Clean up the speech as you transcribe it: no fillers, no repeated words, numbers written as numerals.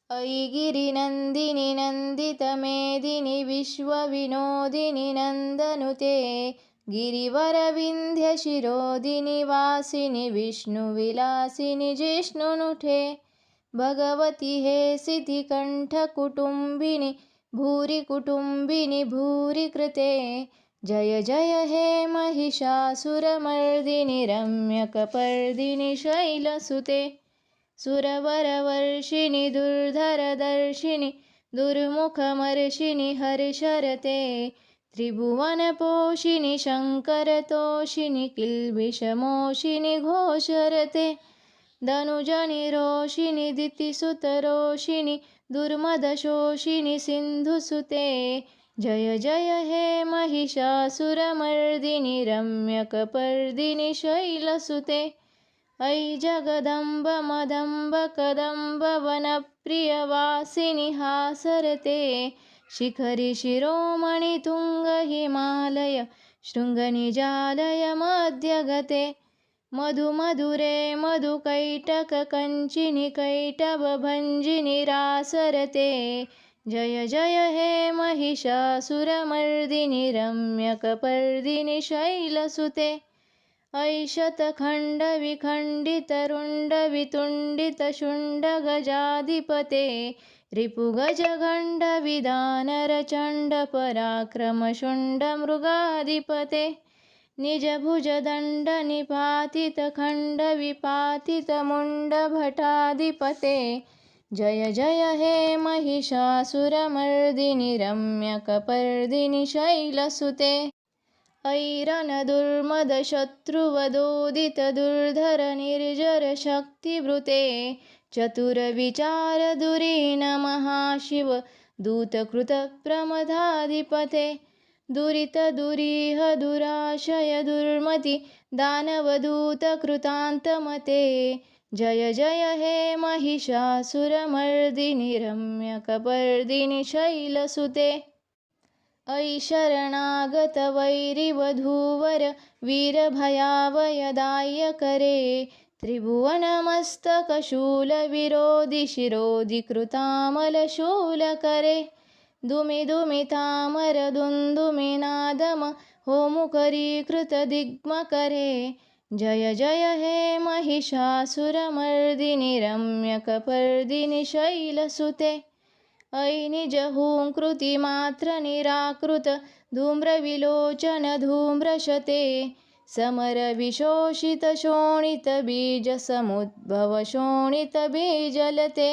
अयि गिरिनन्दिनि नन्दितमेदिनि विश्वविनोदिनि नन्दनुते गिरिवरविन्ध्यशिरोदिनि वासिनि विष्णुविलासिनि जिष्णुनुते भगवति हे सिद्धिकण्ठकुटुम्बिनि भूरि कुटुम्बिनि भूरि कृते जय जय हे महिषासुरमर्दिनि रम्यकपर्दिनि शैलसुते सुरवरवर्षिणि दुर्धरदर्शिनि दुर्मुखमर्षिणि हर्षरते त्रिभुवनपोषिणि शङ्करतोषिणि किल्बिषमोषिणि घोषरते धनुजनिरोषिणि दितिसुतरोषिणि दुर्मदशोषिणि सिन्धुसुते जय जय हे महिषासुरमर्दिनि रम्यकपर्दिनि शैलसुते ऐ जगदम्ब मदम्ब कदम्ब वनप्रियवासिनि हासरते शिखरि शिरोमणि तुङ्ग हिमालय शृङ्गनिजालय मध्यगते मधुमधुरे मधुकैटककञ्चिनि कैटभभञ्जिनि रासरते जय जय हे महिषासुरमर्दिनि रम्यकपर्दिनि शैलसुते ऐशतखण्डविखण्डितरुण्डवितुण्डितशुण्डगजाधिपते रिपुगजगण्डविदानरचण्डपराक्रमशुण्डमृगाधिपते निजभुजदण्डनिपातितखण्डविपातितमुण्डभटाधिपते जय जय हे महिषासुरमर्दिनि रम्यकपर्दिनि शैलसुते ऐरनदुर्मदशत्रुवदोदितदुर्धरनिर्जरशक्तिभृते चतुरविचारधुरीनमहाशिव दूतकृतप्रमदाधिपते दुरितदुरीह दुराशय दुर्मति दानवदूतकृतान्तमते जय जय हे महिषासुरमर्दिनि रम्यकपर्दिनि शैलसुते ऐ शरणागतवैरिवधूवर वीरभयावयदायकरे त्रिभुवनमस्तकशूलविरोधि शिरोधिकृतामलशूलकरे दुमिदुमितामरदुन्दुमिनादम होमुकरीकृतदिग्मकरे जय जय हे महिषासुरमर्दिनि रम्यकपर्दिनि शैलसुते ऐ निजहूङ्कृतिमात्रनिराकृत धूम्रविलोचन धूम्रशते समरविशोषितशोणितबीजसमुद्भव शोणितबीजलते